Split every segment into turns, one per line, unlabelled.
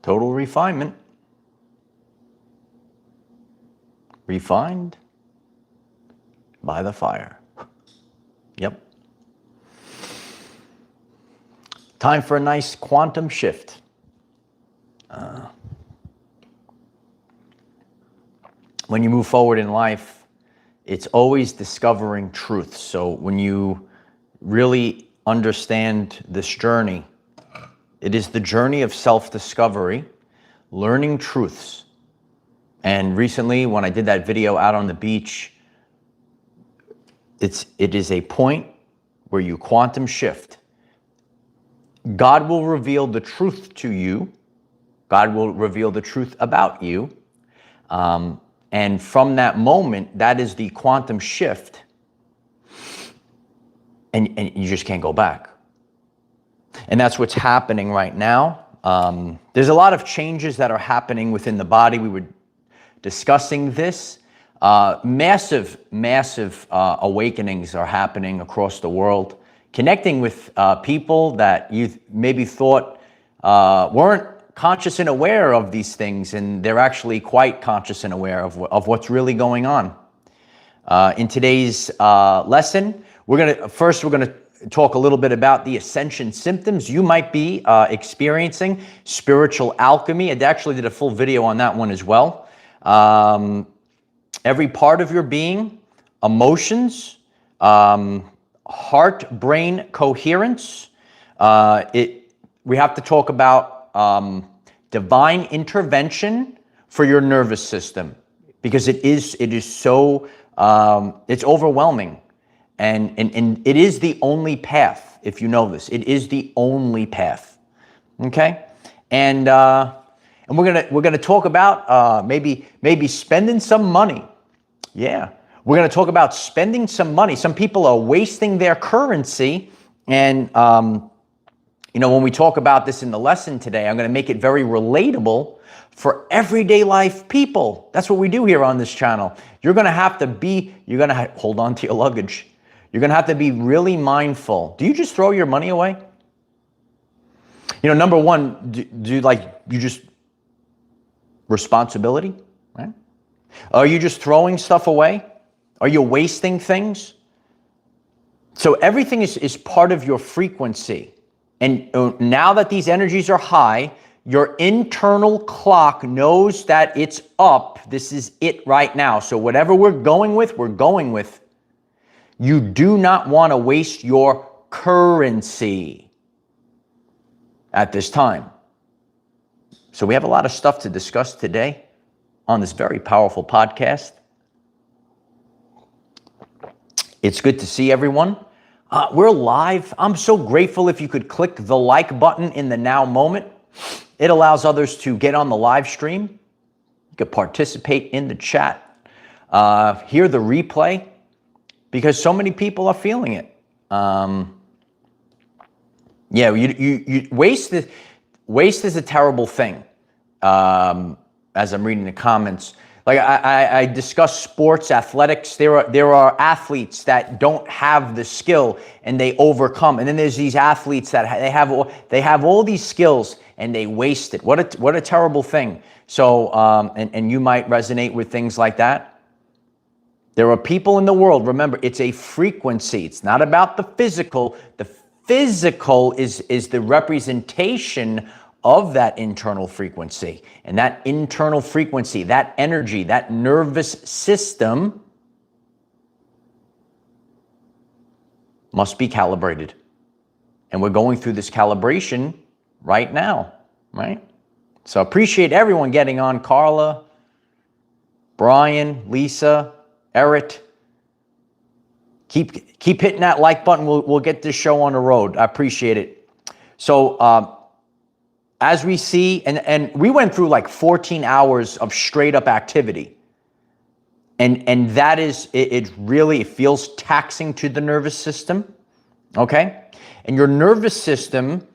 Total refinement. Refined by the fire. Yep. Time for a nice quantum shift. When you move forward in life, it's always discovering truth. So when you really understand this journey, it is the journey of self-discovery, learning truths. And recently, when I did that video out on the beach, it is a point where you quantum shift. God will reveal the truth to you. God will reveal the truth about you. And from that moment, that is the quantum shift. And you just can't go back. And that's what's happening right now. There's a lot of changes that are happening within the body. We were discussing this. Massive awakenings are happening across the world, connecting with people that you maybe thought weren't conscious and aware of these things, and they're actually quite conscious and aware of what's really going on. In today's lesson, we're gonna talk a little bit about the ascension symptoms you might be experiencing, spiritual alchemy. I actually did a full video on that one as well. Every part of your being, emotions, heart-brain coherence. We have to talk about divine intervention for your nervous system, because it is so it's overwhelming, and it is the only path. If you know this, it is the only path. Okay, and we're gonna talk about maybe spending some money. Yeah, we're gonna talk about spending some money. Some people are wasting their currency, and when we talk about this in the lesson today, I'm going to make it very relatable for everyday life people. That's what we do here on this channel. You're going to have to hold on to your luggage. You're going to have to be really mindful. Do you just throw your money away? Number one, you just responsibility, right? Are you just throwing stuff away? Are you wasting things? So everything is part of your frequency. And now that these energies are high, your internal clock knows that it's up. This is it right now. So whatever we're going with, we're going with. You do not want to waste your currency at this time. So we have a lot of stuff to discuss today on this very powerful podcast. It's good to see everyone. We're live. I'm so grateful if you could click the like button in the now moment. It allows others to get on the live stream. You could participate in the chat, hear the replay, because so many people are feeling it. Waste is a terrible thing. As I'm reading the comments, like I discuss sports, athletics. There are athletes that don't have the skill and they overcome, and then there's these athletes that they have all these skills and they waste it. What a terrible thing. So and you might resonate with things like that. There are people in the world. Remember, it's a frequency. It's not about the physical. The physical is the representation of that internal frequency. And that internal frequency, that energy, that nervous system must be calibrated. And we're going through this calibration right now, right? So appreciate everyone getting on. Carla, Brian, Lisa, Eric. Keep hitting that like button. We'll get this show on the road. I appreciate it. So, as we see, and we went through like 14 hours of straight up activity. And that is, it really feels taxing to the nervous system, okay? And your nervous system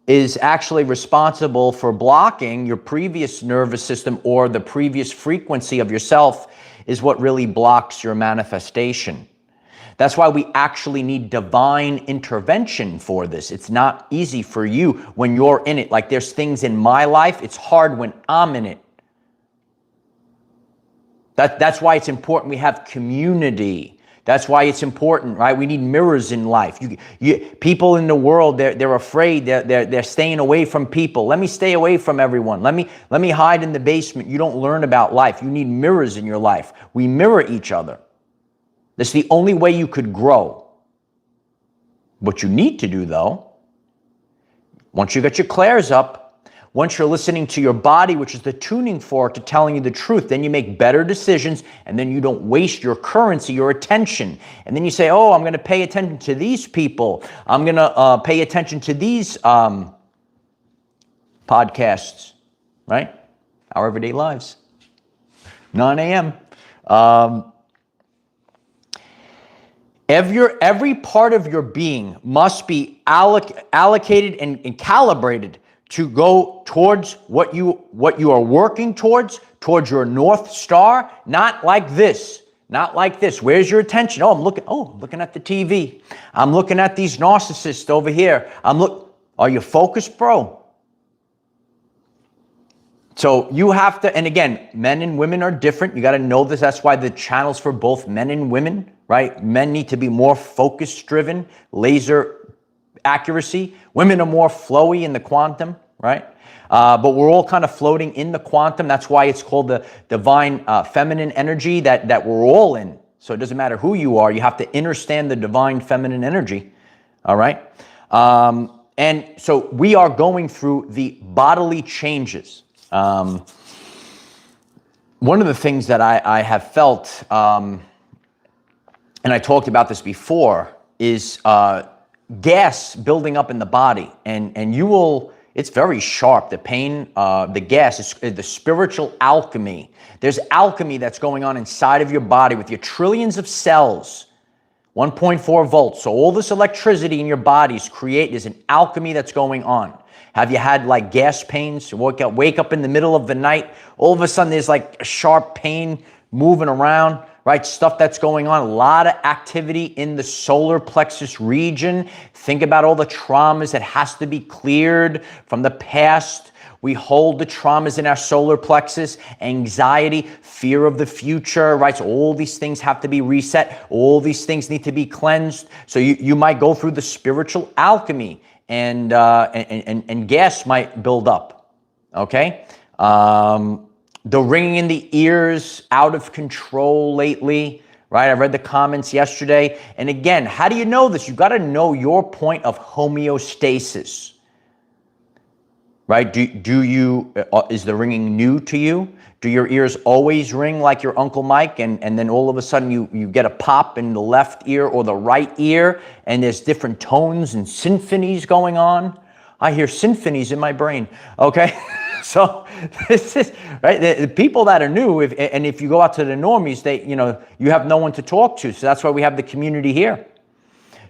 is actually responsible for blocking your previous nervous system, or the previous frequency of yourself is what really blocks your manifestation. That's why we actually need divine intervention for this. It's not easy for you when you're in it. Like there's things in my life, it's hard when I'm in it. That's why it's important we have community. That's why it's important, right? We need mirrors in life. People in the world, they're afraid. They're staying away from people. Let me stay away from everyone. Let me hide in the basement. You don't learn about life. You need mirrors in your life. We mirror each other. That's the only way you could grow. What you need to do, though, once you get your clairs up, once you're listening to your body, which is the tuning fork to telling you the truth, then you make better decisions, and then you don't waste your currency, your attention. And then you say, oh, I'm going to pay attention to these people. I'm going to pay attention to these podcasts, right? Our Everyday Lives, 9 a.m. Every part of your being must be allocated and calibrated to go towards what you are working towards your North Star, not like this. Not like this. Where's your attention? Oh, I'm looking at the TV. I'm looking at these narcissists over here. Are you focused, bro? So you have to, and again, men and women are different. You got to know this. That's why the channel's for both men and women, right? Men need to be more focus driven, laser accuracy. Women are more flowy in the quantum, right? But we're all kind of floating in the quantum. That's why it's called the divine feminine energy that we're all in. So it doesn't matter who you are. You have to understand the divine feminine energy, all right? And so we are going through the bodily changes. One of the things that I have felt, and I talked about this before, is gas building up in the body, and you will, it's very sharp. The pain, the gas is the spiritual alchemy. There's alchemy that's going on inside of your body with your trillions of cells, 1.4 volts. So all this electricity in your bodies there's an alchemy that's going on. Have you had like gas pains? You wake up in the middle of the night, all of a sudden there's like a sharp pain moving around, right? Stuff that's going on, a lot of activity in the solar plexus region. Think about all the traumas that has to be cleared from the past. We hold the traumas in our solar plexus, anxiety, fear of the future, right? So all these things have to be reset. All these things need to be cleansed. So you might go through the spiritual alchemy, and gas might build up, okay? The ringing in the ears, out of control lately, right? I read the comments yesterday. And again, how do you know this? You got to know your point of homeostasis, right? Is the ringing new to you? Do your ears always ring like your Uncle Mike, and then all of a sudden you get a pop in the left ear or the right ear, and there's different tones and symphonies going on? I hear symphonies in my brain, okay? So this is, right, the people that are new, if you go out to the normies, you have no one to talk to. So that's why we have the community here.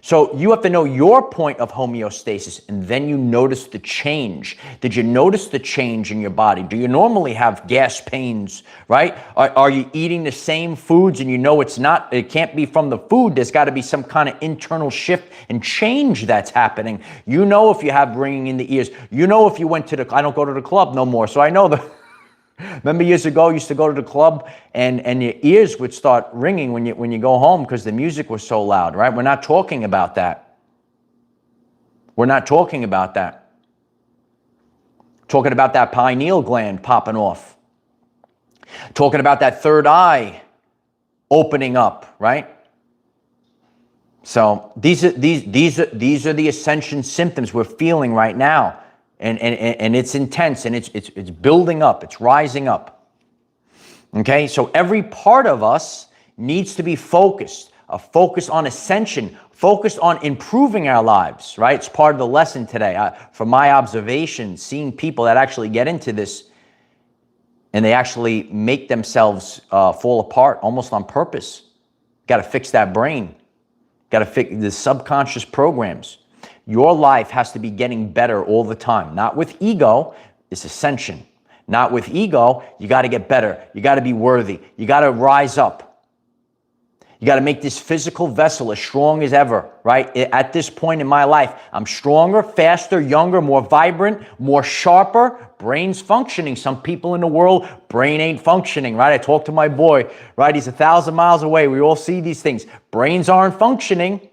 So you have to know your point of homeostasis, and then you notice the change. Did you notice the change in your body? Do you normally have gas pains, right? Are you eating the same foods and you know it can't be from the food? There's got to be some kind of internal shift and change that's happening. You know if you have ringing in the ears. You know if you went to I don't go to the club no more, so I know remember years ago, you used to go to the club and your ears would start ringing when you go home because the music was so loud, right? We're not talking about that. We're not talking about that. Talking about that pineal gland popping off. Talking about that third eye opening up, right? So these are the ascension symptoms we're feeling right now. And it's intense, and it's building up, it's rising up. Okay, so every part of us needs to be focused, a focus on ascension, focused on improving our lives, right? It's part of the lesson today. From my observation, seeing people that actually get into this and they actually make themselves fall apart almost on purpose. Got to fix that brain. Got to fix the subconscious programs. Your life has to be getting better all the time. Not with ego, it's ascension. Not with ego, you got to get better. You got to be worthy. You got to rise up. You got to make this physical vessel as strong as ever, right? At this point in my life, I'm stronger, faster, younger, more vibrant, more sharper. Brain's functioning. Some people in the world, brain ain't functioning, right? I talked to my boy, right? He's 1,000 miles away. We all see these things. Brains aren't functioning.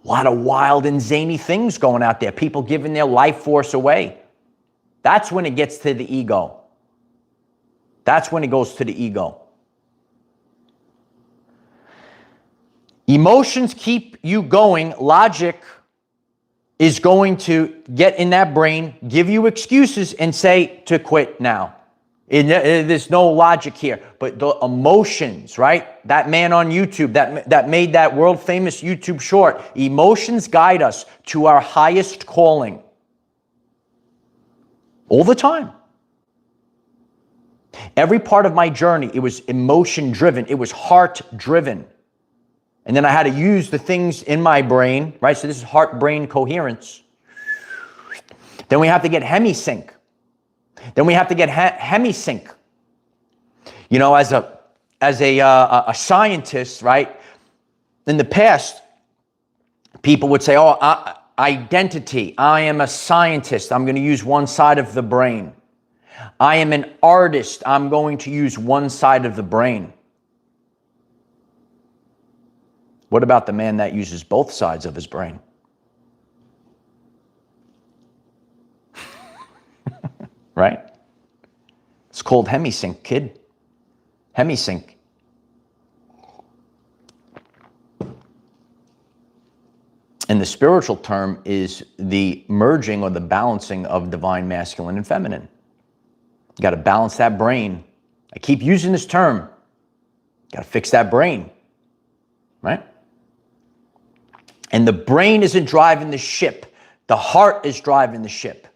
A lot of wild and zany things going out there. People giving their life force away. That's when it gets to the ego. That's when it goes to the ego. Emotions keep you going. Logic is going to get in that brain, give you excuses, and say to quit now. There's no logic here. But the emotions, right? That man on YouTube that made that world famous YouTube short. Emotions guide us to our highest calling. All the time. Every part of my journey, it was emotion driven. It was heart driven. And then I had to use the things in my brain, right? So this is heart-brain coherence. Then we have to get hemisync. Then we have to get hemisync. You know, as a scientist, right? In the past, people would say, oh, identity. I am a scientist. I'm going to use one side of the brain. I am an artist. I'm going to use one side of the brain. What about the man that uses both sides of his brain? Right? It's called hemisync, kid. Hemisync. And the spiritual term is the merging or the balancing of divine masculine and feminine. You got to balance that brain. I keep using this term. Got to fix that brain. Right? And the brain isn't driving the ship. The heart is driving the ship.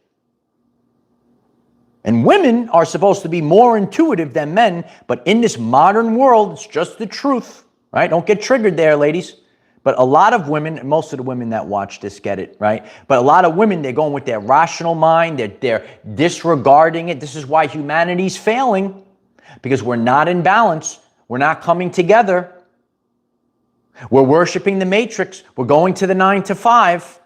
And women are supposed to be more intuitive than men, but in this modern world, it's just the truth, right? Don't get triggered there, ladies. But a lot of women, and most of the women that watch this get it, right? But a lot of women, they're going with their rational mind. They're disregarding it. This is why humanity's failing, because we're not in balance. We're not coming together. We're worshiping the matrix. We're going to the 9 to 5.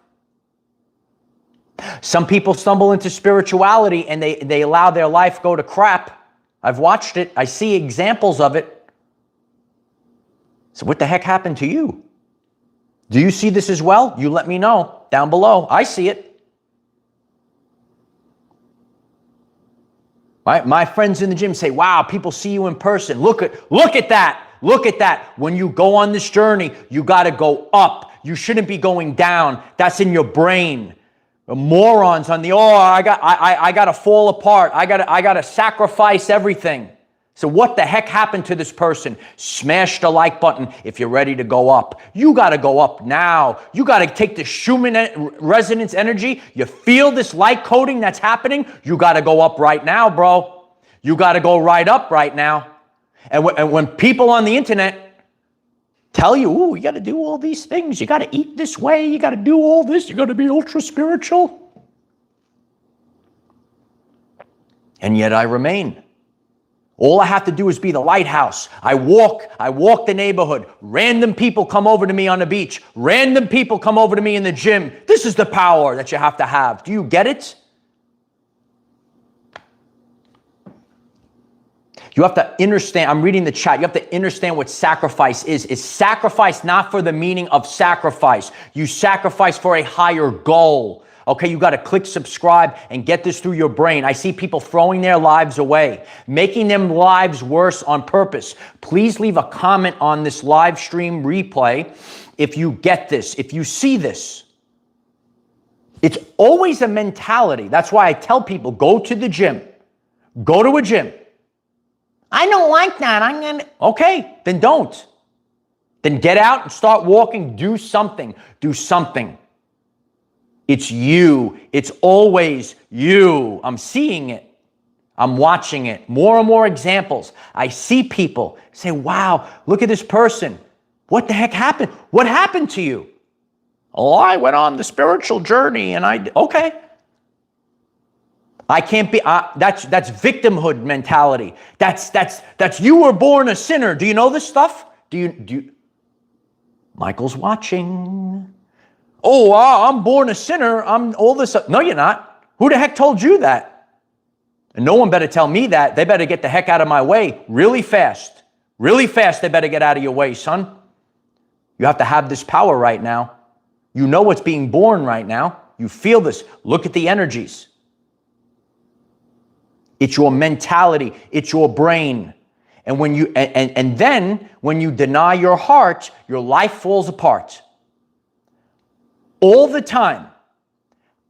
Some people stumble into spirituality and they allow their life go to crap. I've watched it. I see examples of it. So what the heck happened to you? Do you see this as well? You let me know down below. I see it. Right? My friends in the gym say, wow, people see you in person. Look at that. Look at that. When you go on this journey, you got to go up. You shouldn't be going down. That's in your brain. The morons on the, I got to fall apart. I got to sacrifice everything. So what the heck happened to this person? Smash the like button if you're ready to go up. You got to go up now. You got to take the Schumann resonance energy. You feel this light coding that's happening. You got to go up right now, bro. You got to go right up right now. And when people on the internet tell you, ooh, you got to do all these things. You got to eat this way. You got to do all this. You got to be ultra spiritual. And yet I remain. All I have to do is be the lighthouse. I walk the neighborhood. Random people come over to me on the beach. Random people come over to me in the gym. This is the power that you have to have. Do you get it? You have to understand, I'm reading the chat, you have to understand what sacrifice is. It's sacrifice not for the meaning of sacrifice. You sacrifice for a higher goal. Okay, you got to click subscribe and get this through your brain. I see people throwing their lives away, making them lives worse on purpose. Please leave a comment on this live stream replay if you get this, if you see this. It's always a mentality. That's why I tell people, go to the gym. Go to a gym. I don't like that. Okay, then don't. Then get out and start walking. Do something. Do something. It's you. It's always you. I'm seeing it. I'm watching it. More and more examples. I see people say, wow, look at this person. What the heck happened? What happened to you? Oh, I went on the spiritual journey and okay. I can't be, that's victimhood mentality. That's you were born a sinner. Do you know this stuff? Michael's watching. Oh, I'm born a sinner. I'm all this. No, you're not. Who the heck told you that? And no one better tell me that. They better get the heck out of my way really fast. Really fast, they better get out of your way, son. You have to have this power right now. You know what's being born right now. You feel this. Look at the energies. It's your mentality. It's your brain. And when you and then when you deny your heart, your life falls apart. All the time,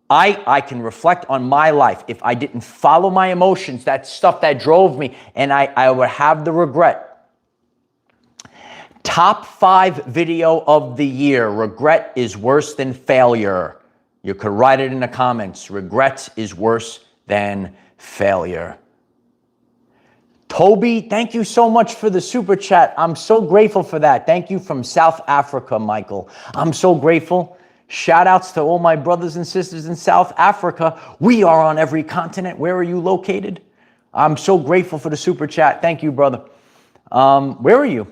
I can reflect on my life. If I didn't follow my emotions, that stuff that drove me, and I would have the regret. Top 5 video of the year. Regret is worse than failure. You could write it in the comments. Regret is worse than failure. Toby, thank you so much for the super chat. I'm so grateful for that. Thank you from South Africa, Michael. I'm so grateful. Shout outs to all my brothers and sisters in South Africa. We are on every continent. Where are you located? I'm so grateful for the super chat. Thank you, brother. Where are you?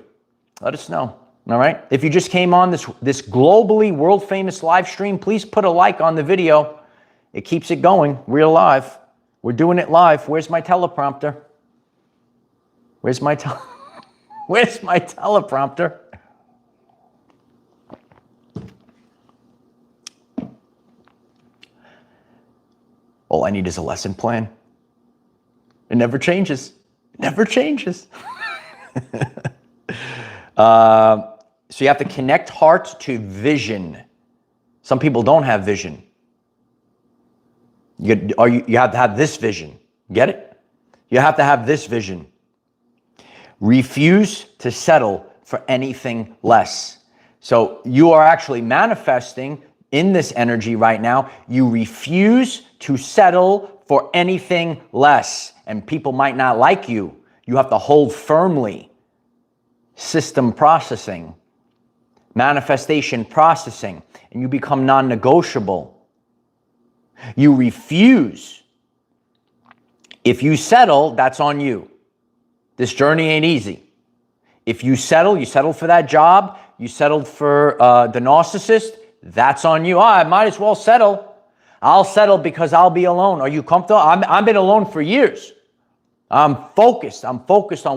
Let us know. All right. If you just came on this globally world famous live stream, please put a like on the video. It keeps it going. We're live. We're doing it live. Where's my teleprompter? Where's my teleprompter? All I need is a lesson plan. It never changes. It never changes. So you have to connect heart to vision. Some people don't have vision. You have to have this vision. Get it? You have to have this vision. Refuse to settle for anything less. So you are actually manifesting in this energy right now. You refuse to settle for anything less. And people might not like you. You have to hold firmly. System processing, manifestation processing, and you become non-negotiable. You refuse. If you settle, that's on you. This journey ain't easy. If you settle for that job, you settled for the narcissist, that's on you. I might as well settle. I'll settle because I'll be alone. Are you comfortable? I've been alone for years. I'm focused on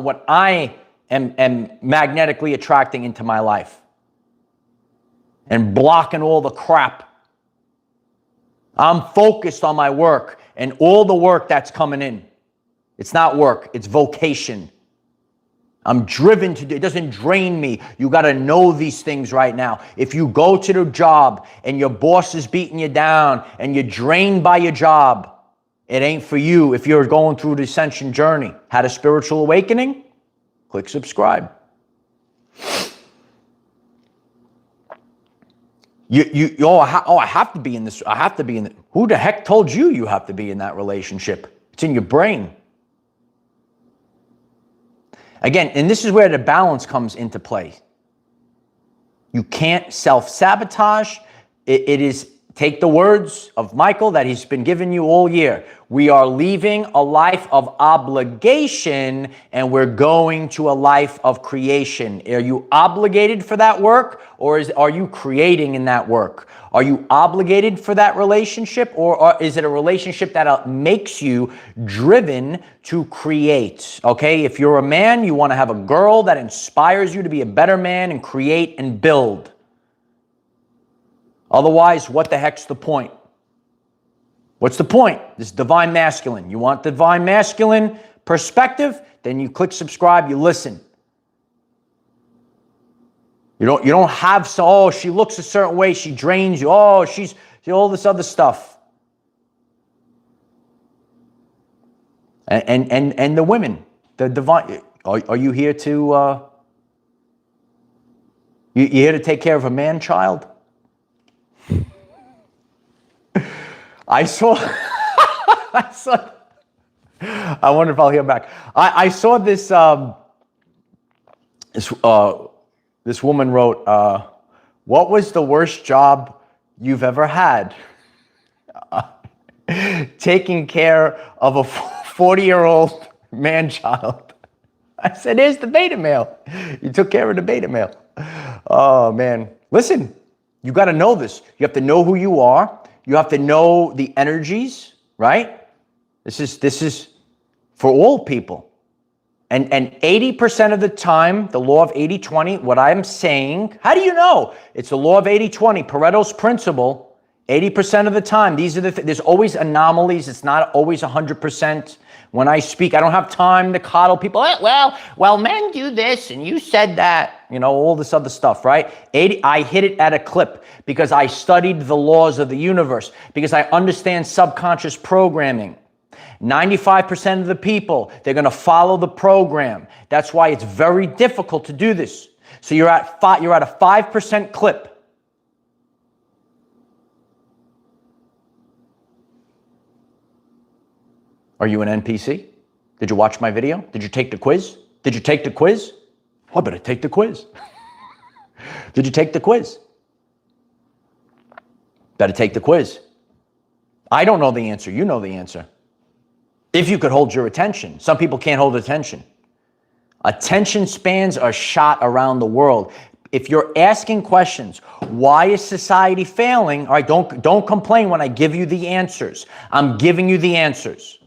what I am magnetically attracting into my life and blocking all the crap. I'm focused on my work and all the work that's coming in. It's not work, it's vocation. I'm driven to do it. Doesn't drain me. You got to know these things right now. If you go to the job and your boss is beating you down and you're drained by your job, it ain't for you. If you're going through the ascension journey, had a spiritual awakening, click subscribe. I have to be in this. I have to be in. Who the heck told you you have to be in that relationship? It's in your brain. Again, and this is where the balance comes into play. You can't self-sabotage. It is, take the words of Michael that he's been giving you all year. We are leaving a life of obligation and we're going to a life of creation. Are you obligated for that work, or are you creating in that work? Are you obligated for that relationship, or is it a relationship that makes you driven to create? Okay, if you're a man, you want to have a girl that inspires you to be a better man and create and build. Otherwise, what the heck's the point? What's the point? This divine masculine. You want divine masculine perspective? Then you click subscribe, you listen. You don't have she looks a certain way, she drains you. She's all this other stuff. And the women, the divine. Are you here to you here to take care of a man child? I wonder if I'll hear back. I saw this this woman wrote, what was the worst job you've ever had? Taking care of a 40-year-old man-child. I said, here's the beta male. You took care of the beta male. Oh, man. Listen, you got to know this. You have to know who you are. You have to know the energies, right? This is for all people. And 80% of the time, the law of 80-20, what I'm saying, how do you know? It's the law of 80-20, Pareto's principle. 80% of the time, there's always anomalies. It's not always 100%. When I speak, I don't have time to coddle people. Well, men do this, and you said that. You know, all this other stuff, right? I hit it at a clip because I studied the laws of the universe, because I understand subconscious programming. 95% of the people, they're going to follow the program. That's why it's very difficult to do this. So you're at a 5% clip. Are you an NPC? Did you watch my video? Did you take the quiz? Did you take the quiz? Oh, I better take the quiz. Did you take the quiz? Better take the quiz. I don't know the answer. You know the answer. If you could hold your attention. Some people can't hold attention. Attention spans are shot around the world. If you're asking questions, why is society failing? All right, don't complain when I give you the answers. I'm giving you the answers.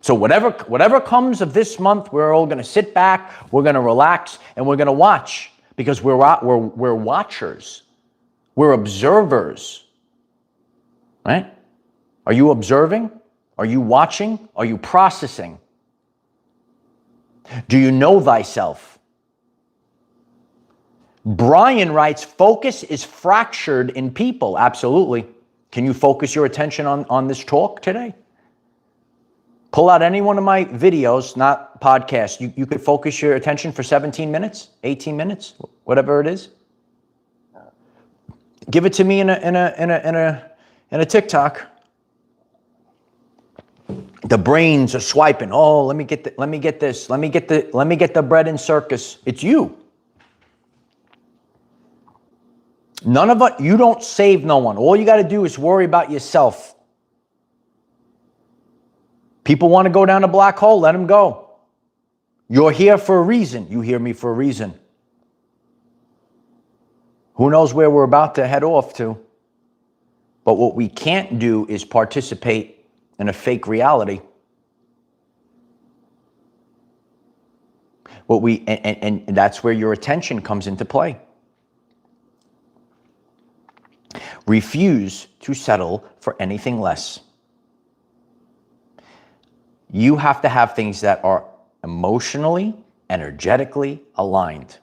So whatever comes of this month, we're all going to sit back, we're going to relax, and we're going to watch, because we're watchers. We're observers. Right? Are you observing? Are you watching? Are you processing? Do you know thyself? Brian writes, focus is fractured in people. Absolutely. Can you focus your attention on this talk today? Pull out any one of my videos, not podcasts. You could focus your attention for 17 minutes, 18 minutes, whatever it is. Give it to me in a TikTok. The brains are swiping. Oh, let me get this. Let me get the bread and circus. It's you. None of it. You don't save no one. All you got to do is worry about yourself. People want to go down a black hole. Let them go. You're here for a reason. You hear me for a reason. Who knows where we're about to head off to? But what we can't do is participate in a fake reality. And that's where your attention comes into play. Refuse to settle for anything less. You have to have things that are emotionally, energetically aligned.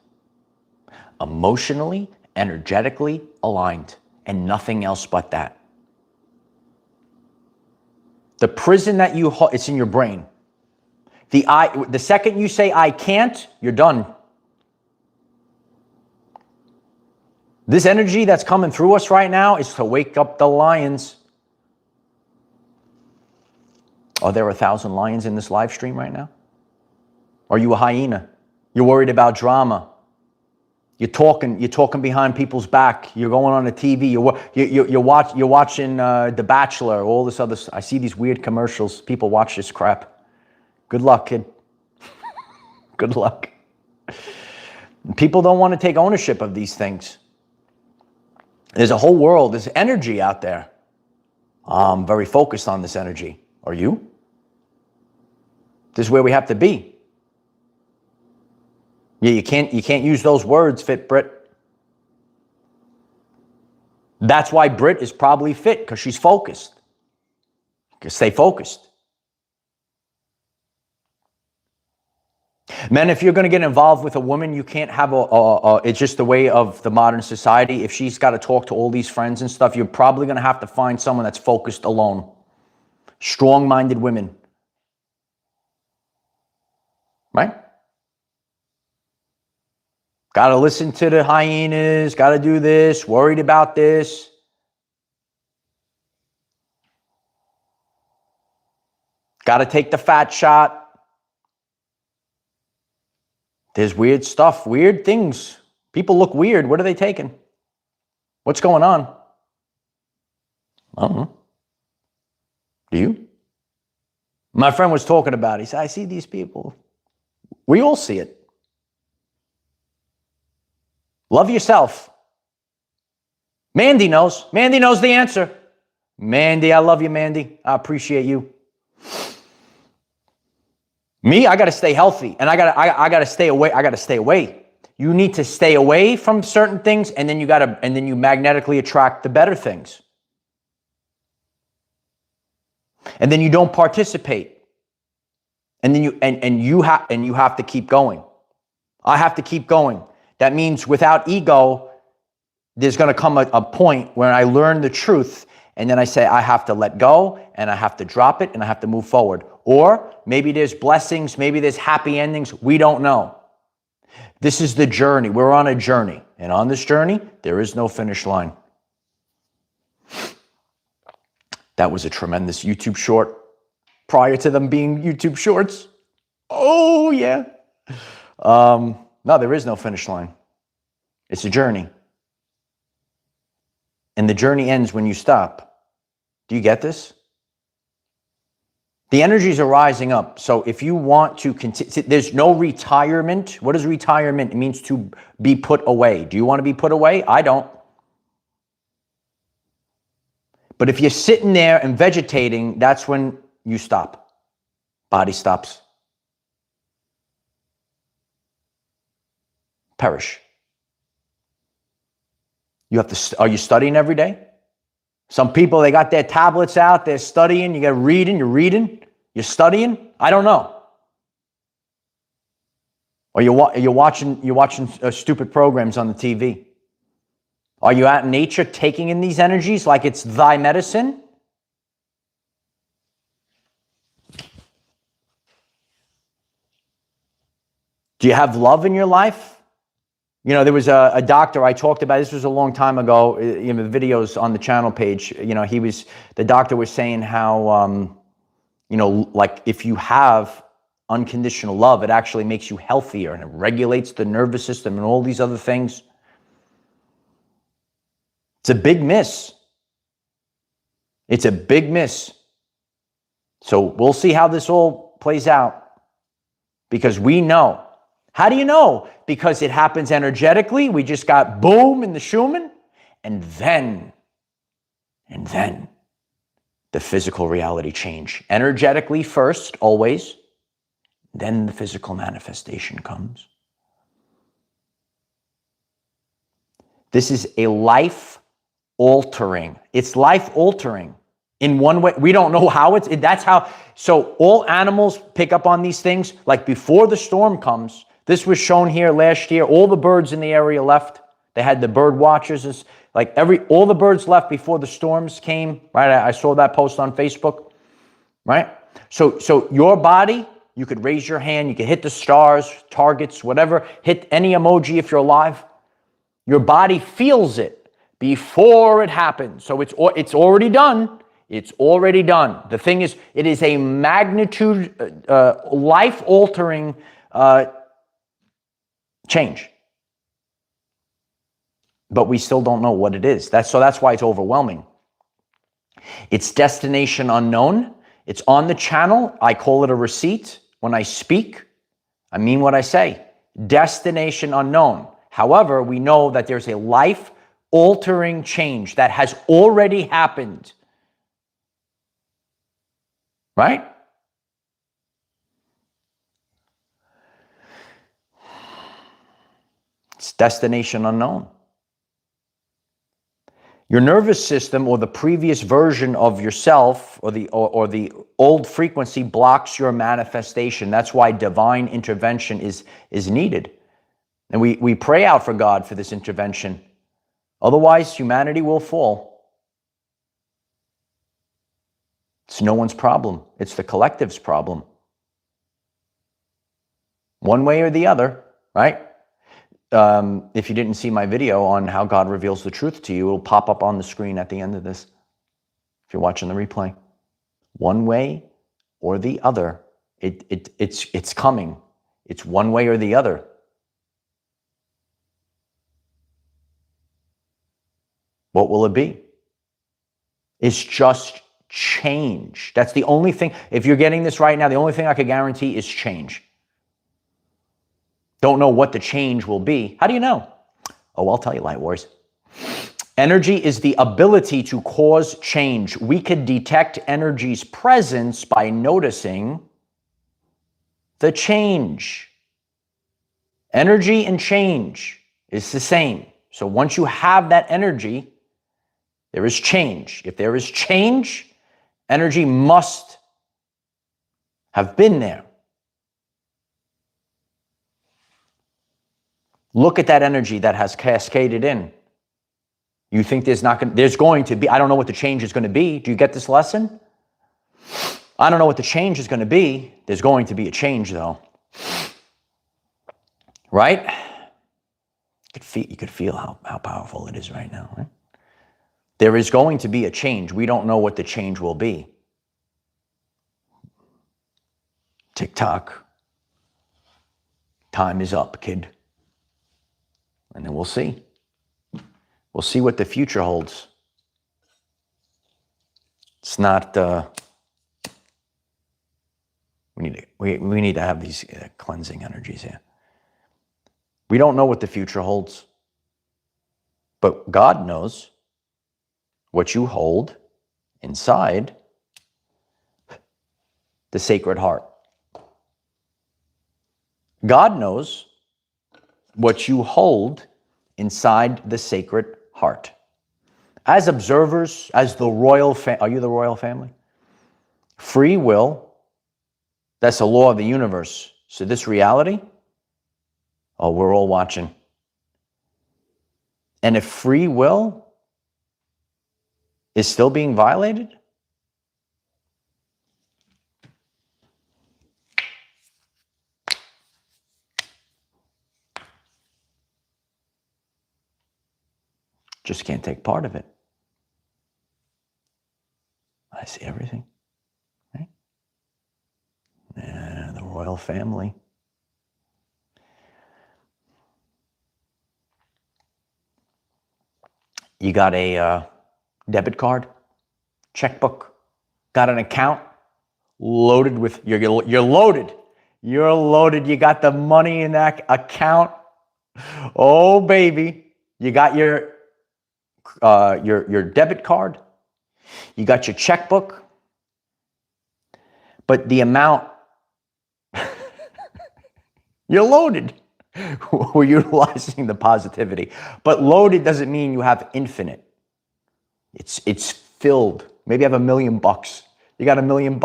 Emotionally, energetically aligned, and nothing else but that. The prison that you hold, it's in your brain. The second you say, I can't, you're done. This energy that's coming through us right now is to wake up the lions. Are there 1,000 lions in this live stream right now? Are you a hyena? You're worried about drama. You're talking behind people's back. You're going on the TV. You're watching The Bachelor. All this other. I see these weird commercials. People watch this crap. Good luck, kid. Good luck. People don't want to take ownership of these things. There's a whole world. There's energy out there. I'm very focused on this energy. Are you? This is where we have to be. Yeah, you can't use those words, fit Brit. That's why Brit is probably fit, because she's focused. Stay focused. Men, if you're going to get involved with a woman, you can't have it's just the way of the modern society. If she's got to talk to all these friends and stuff, you're probably going to have to find someone that's focused alone. Strong-minded women. Right? Got to listen to the hyenas, got to do this, worried about this. Got to take the fat shot. There's weird stuff, weird things. People look weird. What are they taking? What's going on? I don't know. Do you? My friend was talking about it. He said, I see these people We all see it. Love yourself. Mandy knows. Mandy knows the answer. Mandy, I love you, Mandy. I appreciate you. Me, I got to stay healthy, and I got to stay away. I got to stay away. You need to stay away from certain things, and then you magnetically attract the better things. And then you don't participate. And then you have to keep going. I have to keep going. That means without ego, there's going to come a point where I learn the truth, and then I say I have to let go, and I have to drop it, and I have to move forward. Or maybe there's blessings, maybe there's happy endings. We don't know. This is the journey. We're on a journey. And on this journey, there is no finish line. That was a tremendous YouTube short prior to them being YouTube shorts. Oh, yeah. No, there is no finish line. It's a journey. And the journey ends when you stop. Do you get this? The energies are rising up. So if you want to continue, there's no retirement. What is retirement? It means to be put away. Do you want to be put away? I don't. But if you're sitting there and vegetating, that's when you stop. Body stops. Perish. You have to, are you studying every day? Some people, they got their tablets out, they're studying, you're reading, you're studying. I don't know. Or you're watching stupid programs on the TV. Are you out in nature taking in these energies like it's thy medicine? Do you have love in your life? You know, there was a doctor I talked about, this was a long time ago, in the videos on the channel page. You know, the doctor was saying how, you know, like if you have unconditional love, it actually makes you healthier and it regulates the nervous system and all these other things. It's a big miss. It's a big miss. So we'll see how this all plays out, because we know. How do you know? Because it happens energetically. We just got boom in the Schumann, and then the physical reality change. Energetically first, always, then the physical manifestation comes. This is a life-altering. It's life-altering in one way. We don't know how that's how. So all animals pick up on these things. Like before the storm comes, this was shown here last year. All the birds in the area left. They had the bird watchers. Like all the birds left before the storms came, right? I saw that post on Facebook, right? So your body, you could raise your hand, you could hit the stars, targets, whatever, hit any emoji if you're alive. Your body feels it before it happens. So it's already done. It's already done. The thing is, it is a magnitude, life-altering change. But we still don't know what it is. That's why it's overwhelming. It's destination unknown. It's on the channel. I call it a receipt. When I speak, I mean what I say. Destination unknown. However, we know that there's a life-altering change that has already happened. Right? It's destination unknown. Your nervous system, or the previous version of yourself, or the old frequency, blocks your manifestation. That's why divine intervention is needed. And we pray out for God for this intervention. Otherwise, humanity will fall. It's no one's problem. It's the collective's problem. One way or the other, right? If you didn't see my video on how God reveals the truth to you, it'll pop up on the screen at the end of this, if you're watching the replay. One way or the other, it's coming. It's one way or the other. What will it be? It's just change. That's the only thing. If you're getting this right now, the only thing I could guarantee is change. Don't know what the change will be. How do you know? Oh, I'll tell you, Light Wars. Energy is the ability to cause change. We could detect energy's presence by noticing the change. Energy and change is the same. So once you have that energy, there is change. If there is change, energy must have been there. Look at that energy that has cascaded in. You think there's going to be, I don't know what the change is going to be. Do you get this lesson? I don't know what the change is going to be. There's going to be a change though. Right? You could feel how powerful it is right now, right? There is going to be a change. We don't know what the change will be. Tick-tock. Time is up, kid. And then we'll see. We'll see what the future holds. It's not, we need to have these cleansing energies here. We don't know what the future holds, but God knows what you hold inside the Sacred Heart. God knows what you hold inside the Sacred Heart. As observers, as the royal family, are you the royal family? Free will, that's a law of the universe. So this reality, oh, we're all watching. And if free will is still being violated, just can't take part of it. I see everything. Right? Yeah, the royal family. You got a debit card, checkbook, got an account loaded with, you're loaded. You're loaded. You got the money in that account. Oh, baby. You got your debit card. You got your checkbook. But the amount, you're loaded. We're utilizing the positivity. But loaded doesn't mean you have infinite. It's filled. Maybe you have $1 million. You got $1 million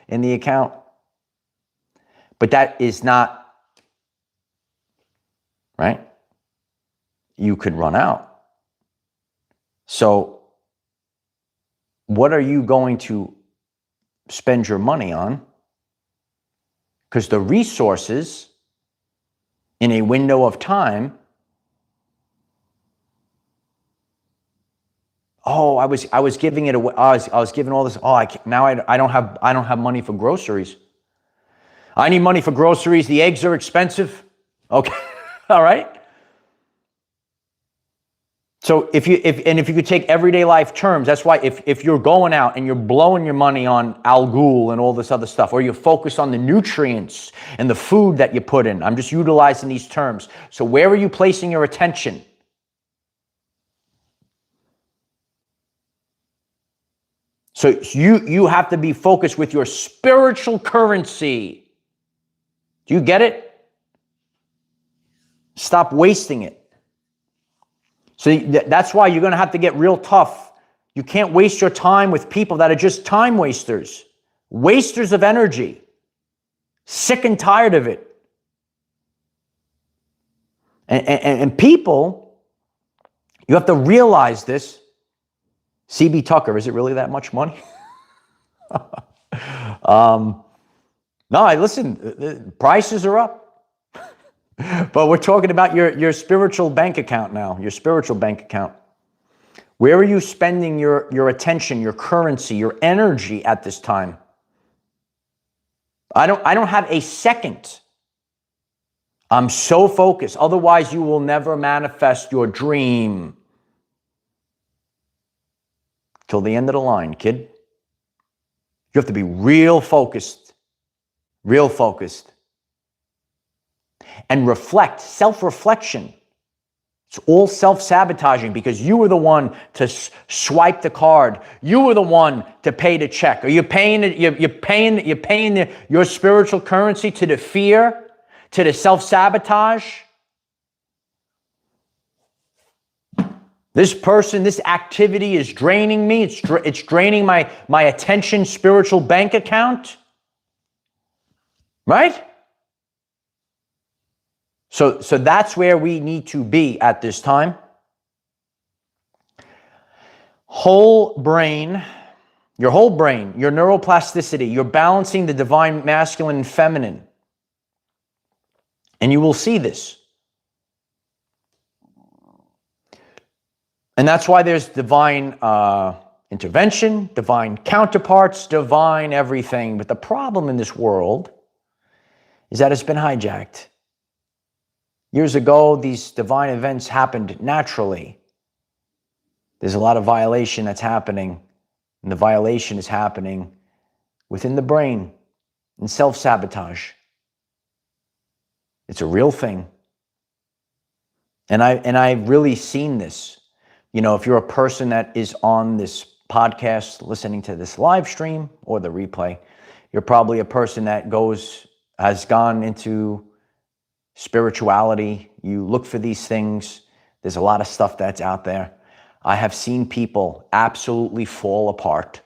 in the account. But that is not, right? You could run out. So what are you going to spend your money on? Because the resources in a window of time, oh, I was giving it away. I was giving all this. Oh, I don't have money for groceries. I need money for groceries. The eggs are expensive. Okay, all right. So if you could take everyday life terms, that's why if you're going out and you're blowing your money on Al Ghul and all this other stuff, or you focus on the nutrients and the food that you put in, I'm just utilizing these terms. So where are you placing your attention? So you have to be focused with your spiritual currency. Do you get it? Stop wasting it. So that's why you're going to have to get real tough. You can't waste your time with people that are just time wasters. Wasters of energy. Sick and tired of it. And people, you have to realize this. C.B. Tucker, is it really that much money? No, listen, prices are up. But we're talking about your spiritual bank account now, your spiritual bank account. Where are you spending your attention, your currency, your energy at this time? I don't have a second. I'm so focused. Otherwise, you will never manifest your dream. Till the end of the line, kid. You have to be real focused. Real focused. and reflect, self-reflection. It's all self-sabotaging because you were the one to swipe the card. You were the one to pay the check. Are you paying it? You're paying your spiritual currency to the fear, to the self-sabotage? This person, this activity is draining me. It's draining my attention, spiritual bank account. Right? So that's where we need to be at this time. Whole brain, your neuroplasticity, you're balancing the divine masculine and feminine. And you will see this. And that's why there's divine intervention, divine counterparts, divine everything. But the problem in this world is that it's been hijacked. Years ago, these divine events happened naturally. There's a lot of violation that's happening, and the violation is happening within the brain and self-sabotage. It's a real thing. And I've really seen this. You know, if you're a person that is on this podcast, listening to this live stream or the replay, you're probably a person that has gone into spirituality. You look for these things. There's a lot of stuff that's out there. I have seen people absolutely fall apart.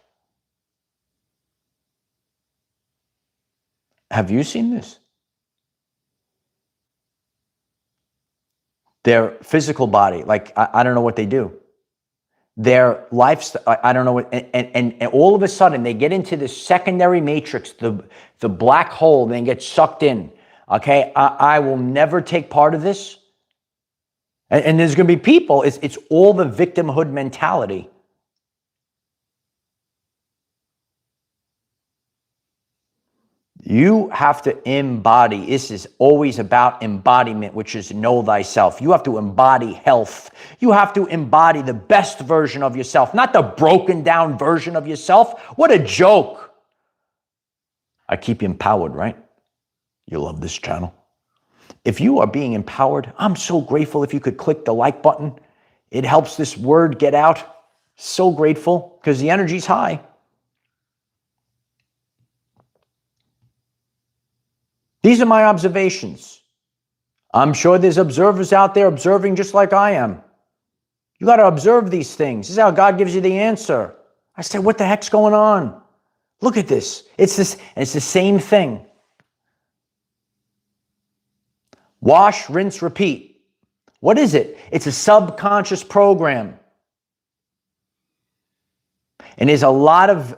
Have you seen this? Their physical body, like, I don't know what they do. Their lifestyle, I don't know what, and all of a sudden they get into this secondary matrix, the black hole, and they get sucked in. Okay, I will never take part of this. And there's going to be people, it's all the victimhood mentality. You have to embody. This is always about embodiment, which is know thyself. You have to embody health. You have to embody the best version of yourself, not the broken down version of yourself. What a joke. I keep you empowered, right? You love this channel. If you are being empowered, I'm so grateful if you could click the like button. It helps this word get out. So grateful because the energy's high. These are my observations. I'm sure there's observers out there observing just like I am. You got to observe these things. This is how God gives you the answer. I said, what the heck's going on? Look at this. It's the same thing. Wash, rinse, repeat. What is it? It's a subconscious program. And there's a lot of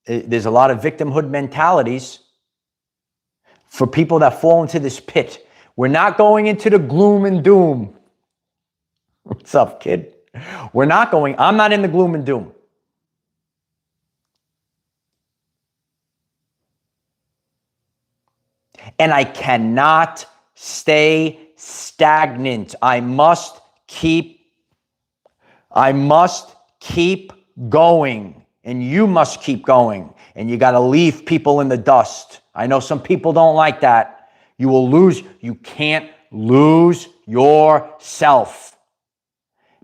victimhood mentalities for people that fall into this pit. We're not going into the gloom and doom. What's up, kid? I'm not in the gloom and doom. And I cannot stay stagnant. I must keep going. And you must keep going. And you got to leave people in the dust. I know some people don't like that. You can't lose yourself.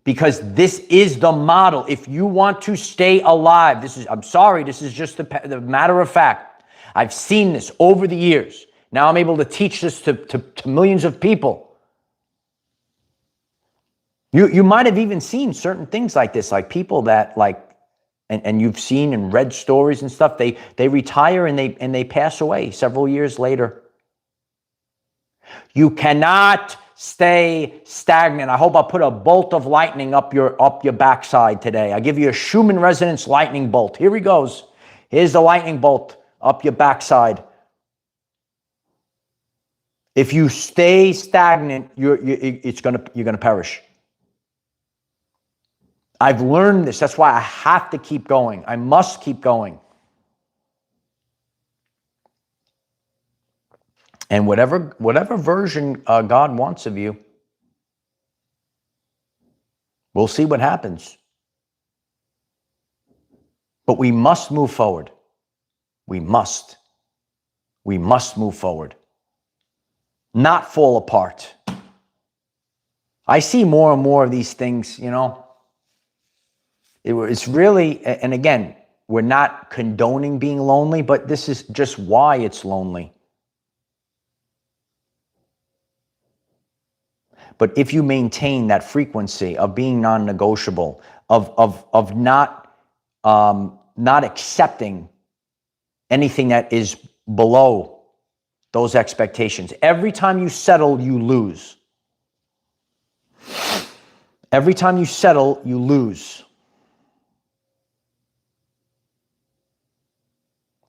Because this is the model. If you want to stay alive, this is just the matter of fact. I've seen this over the years. Now I'm able to teach this to millions of people. You might have even seen certain things like this, like people that and you've seen and read stories and stuff, they retire and they pass away several years later. You cannot stay stagnant. I hope I put a bolt of lightning up your backside today. I give you a Schumann Resonance lightning bolt. Here he goes. Here's the lightning bolt up your backside. If you stay stagnant, you're gonna perish. I've learned this. That's why I have to keep going. I must keep going. And whatever version God wants of you, we'll see what happens. But we must move forward. We must move forward. not fall apart. I see more and more of these things, you know. It's really, and again, we're not condoning being lonely, but this is just why it's lonely. But if you maintain that frequency of being non-negotiable, of not accepting anything that is below those expectations, every time you settle, you lose. Every time you settle, you lose.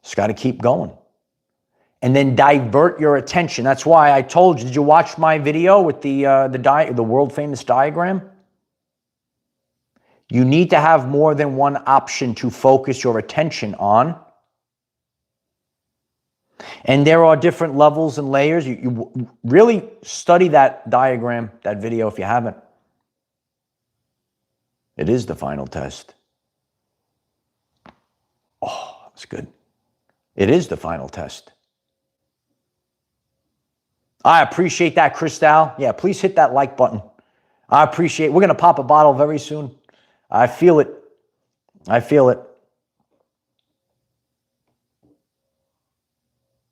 Just got to keep going. And then divert your attention. That's why I told you, did you watch my video with the world famous diagram? You need to have more than one option to focus your attention on. And there are different levels and layers. You really study that diagram, that video, if you haven't. It is the final test. Oh, that's good. It is the final test. I appreciate that, Cristal. Yeah, please hit that like button. I appreciate it. We're going to pop a bottle very soon. I feel it. I feel it.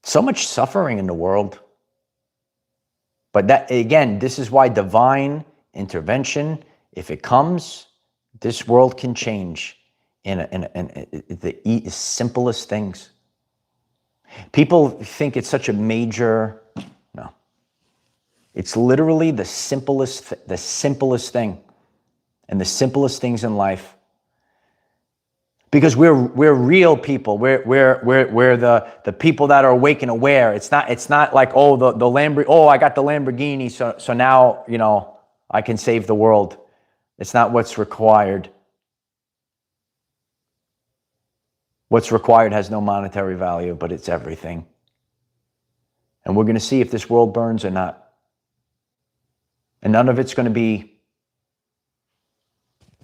So much suffering in the world. But that, again, this is why divine intervention, if it comes, this world can change in the simplest things. People think it's such a major, no. It's literally the simplest thing, and the simplest things in life. Because we're real people. We're the people that are awake and aware. It's not like, oh, the Lamborghini, oh, I got the Lamborghini, so now, you know, I can save the world. It's not what's required. What's required has no monetary value, but it's everything. And we're going to see if this world burns or not. And none of it's going to be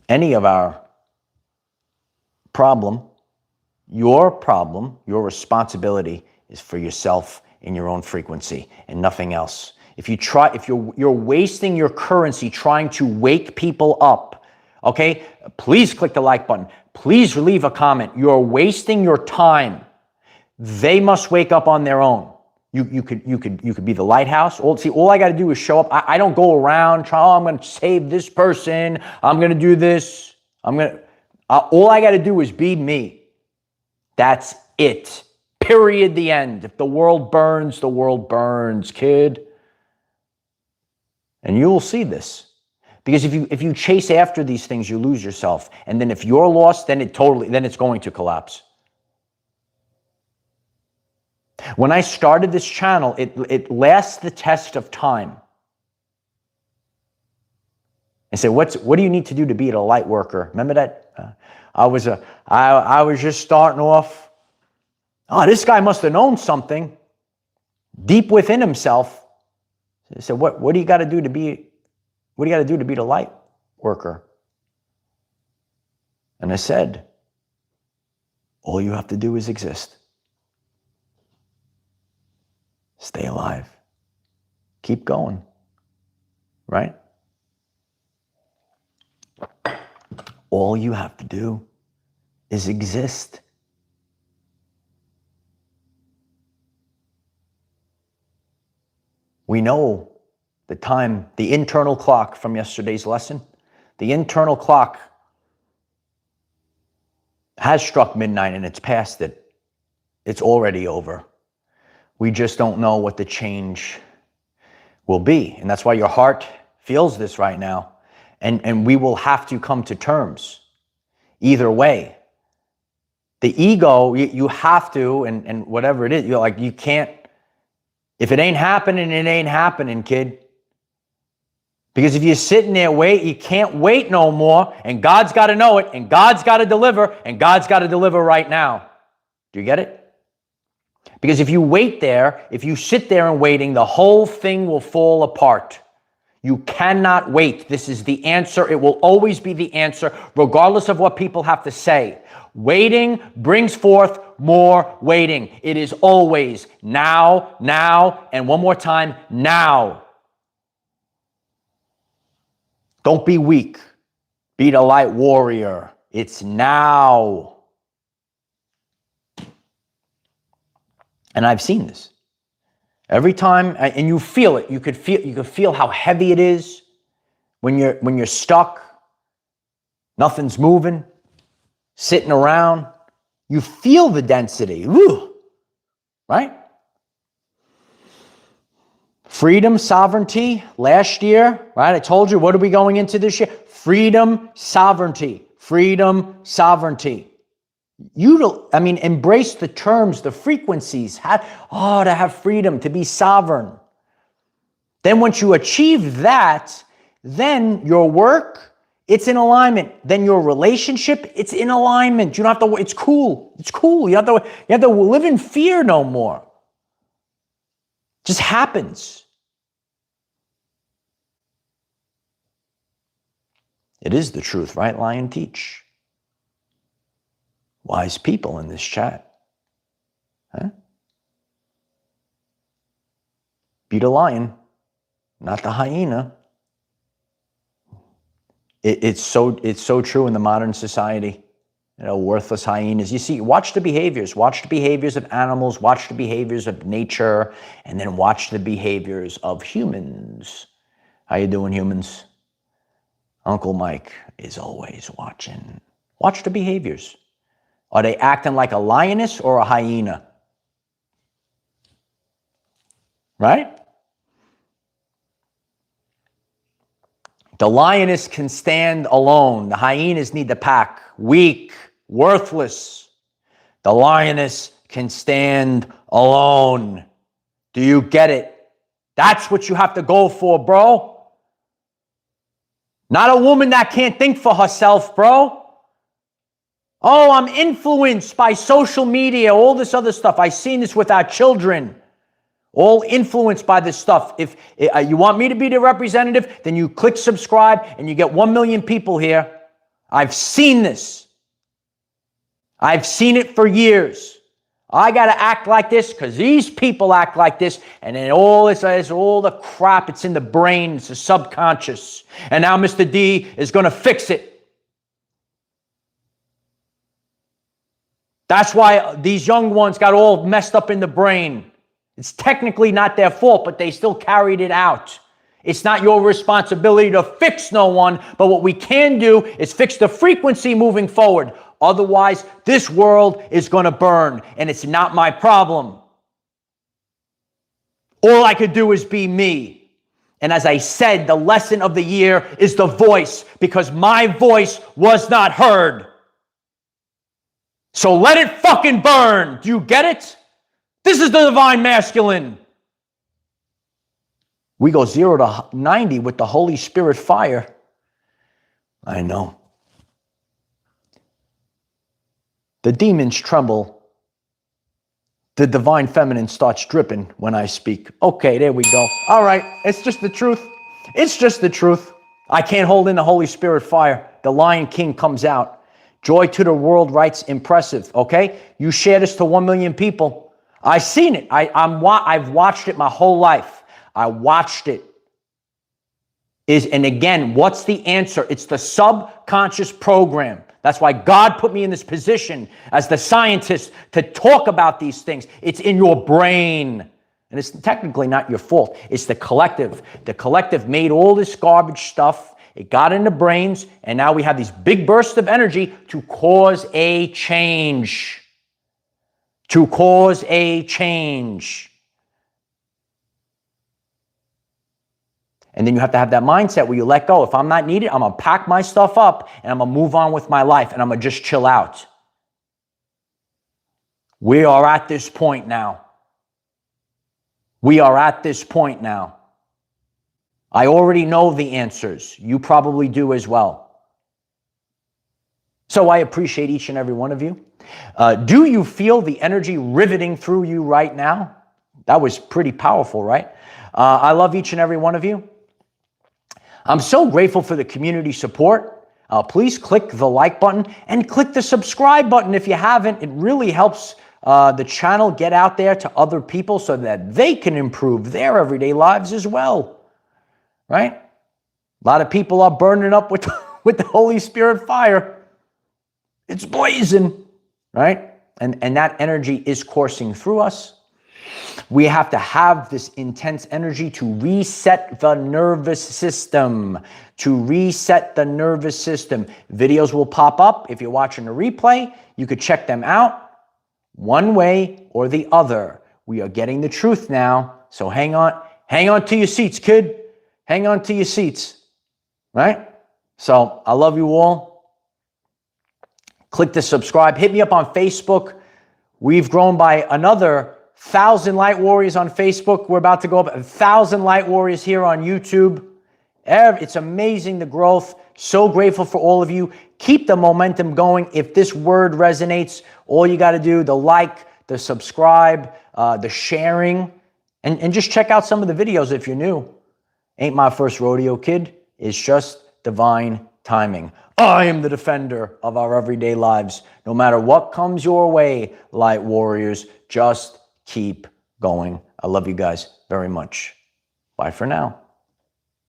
any of our problem. Your responsibility is for yourself and your own frequency and nothing else. If you're wasting your currency trying to wake people up, okay, please click the like button. Please leave a comment. You're wasting your time. They must wake up on their own. You could be the lighthouse. All I got to do is show up. I don't go around trying, oh, I'm going to save this person. I'm going to do this. All I got to do is be me. That's it. Period. The end. If the world burns, kid. And you will see this. Because if you chase after these things, you lose yourself. And then if you're lost, then it's going to collapse. When I started this channel, it lasts the test of time. I said, what do you need to do to be a light worker? Remember that? I was just starting off. Oh, this guy must have known something deep within himself. I said, what do you got to do to be? What do you got to do to be the light worker? And I said, all you have to do is exist. Stay alive. Keep going. Right? All you have to do is exist. We know the time, the internal clock from yesterday's lesson. The internal clock has struck midnight and it's past it. It's already over. We just don't know what the change will be. And that's why your heart feels this right now. And we will have to come to terms. Either way. The ego, you have to, and whatever it is, you can't, if it ain't happening, it ain't happening, kid. Because if you're sitting there wait, you can't wait no more, and God's got to know it, and God's got to deliver, and God's got to deliver right now. Do you get it? Because if you wait there, if you sit there and waiting, the whole thing will fall apart. You cannot wait. This is the answer. It will always be the answer, regardless of what people have to say. Waiting brings forth more waiting. It is always now, now, and one more time, now. Don't be weak. Be the light warrior. It's now. And I've seen this. Every time, and you feel it. You could feel how heavy it is when you're stuck. Nothing's moving, sitting around. You feel the density. Woo, right? Freedom, sovereignty. Last year, right? I told you, what are we going into this year? Freedom, sovereignty. Freedom, sovereignty. Embrace the terms, the frequencies. To have freedom, to be sovereign. Then once you achieve that, then your work, it's in alignment. Then your relationship, it's in alignment. You don't have to, it's cool. It's cool. You have to live in fear no more. It just happens. It is the truth, right? Lie and teach. Wise people in this chat. Huh? Be the lion, not the hyena. It's so true in the modern society. Worthless hyenas. You see, watch the behaviors. Watch the behaviors of animals. Watch the behaviors of nature. And then watch the behaviors of humans. How you doing, humans? Uncle Mike is always watching. Watch the behaviors. Are they acting like a lioness or a hyena? Right? The lioness can stand alone. The hyenas need the pack. Weak, worthless. The lioness can stand alone. Do you get it? That's what you have to go for, bro. Not a woman that can't think for herself, bro. Oh, I'm influenced by social media, all this other stuff. I've seen this with our children. All influenced by this stuff. If you want me to be the representative, then you click subscribe and you get 1 million people here. I've seen this. I've seen it for years. I got to act like this because these people act like this. And then all the crap, it's in the brain. It's the subconscious. And now Mr. D is going to fix it. That's why these young ones got all messed up in the brain. It's technically not their fault, but they still carried it out. It's not your responsibility to fix no one, but what we can do is fix the frequency moving forward. Otherwise, this world is going to burn, and it's not my problem. All I could do is be me. And as I said, the lesson of the year is the voice, because my voice was not heard. So let it fucking burn. Do you get it? This is the divine masculine. We go 0 to 90 with the Holy Spirit fire. I know. The demons tremble. The divine feminine starts dripping when I speak. Okay, there we go. All right, it's just the truth. It's just the truth. I can't hold in the Holy Spirit fire. The Lion King comes out. Joy to the world writes impressive, okay? You share this to 1 million people. I've seen it. I've watched it my whole life. I watched it. And again, what's the answer? It's the subconscious program. That's why God put me in this position as the scientist to talk about these things. It's in your brain. And it's technically not your fault. It's the collective. The collective made all this garbage stuff. It got in the brains. And now we have these big bursts of energy to cause a change. To cause a change. And then you have to have that mindset where you let go. If I'm not needed, I'm going to pack my stuff up and I'm going to move on with my life and I'm going to just chill out. We are at this point now. We are at this point now. I already know the answers. You probably do as well. So I appreciate each and every one of you. Do you feel the energy riveting through you right now? That was pretty powerful, right? I love each and every one of you. I'm so grateful for the community support. please click the like button and click the subscribe button if you haven't. It really helps the channel get out there to other people so that they can improve their everyday lives as well, right? A lot of people are burning up with, with the Holy Spirit fire. It's blazing, right? And that energy is coursing through us. We have to have this intense energy to reset the nervous system. To reset the nervous system. Videos will pop up. If you're watching a replay, you could check them out one way or the other. We are getting the truth now. So hang on to your seats, kid. Hang on to your seats, right? So I love you all. Click the subscribe. Hit me up on Facebook. We've grown by another 1,000 Light Warriors on Facebook. We're about to go up 1,000 Light Warriors here on YouTube. It's amazing, the growth. So grateful for all of you. Keep the momentum going. If this word resonates, all you got to do, the like, the subscribe, the sharing, and just check out some of the videos if you're new. Ain't my first rodeo, kid. It's just divine timing. I am the defender of our everyday lives. No matter what comes your way, Light Warriors, just keep going. I love you guys very much. Bye for now.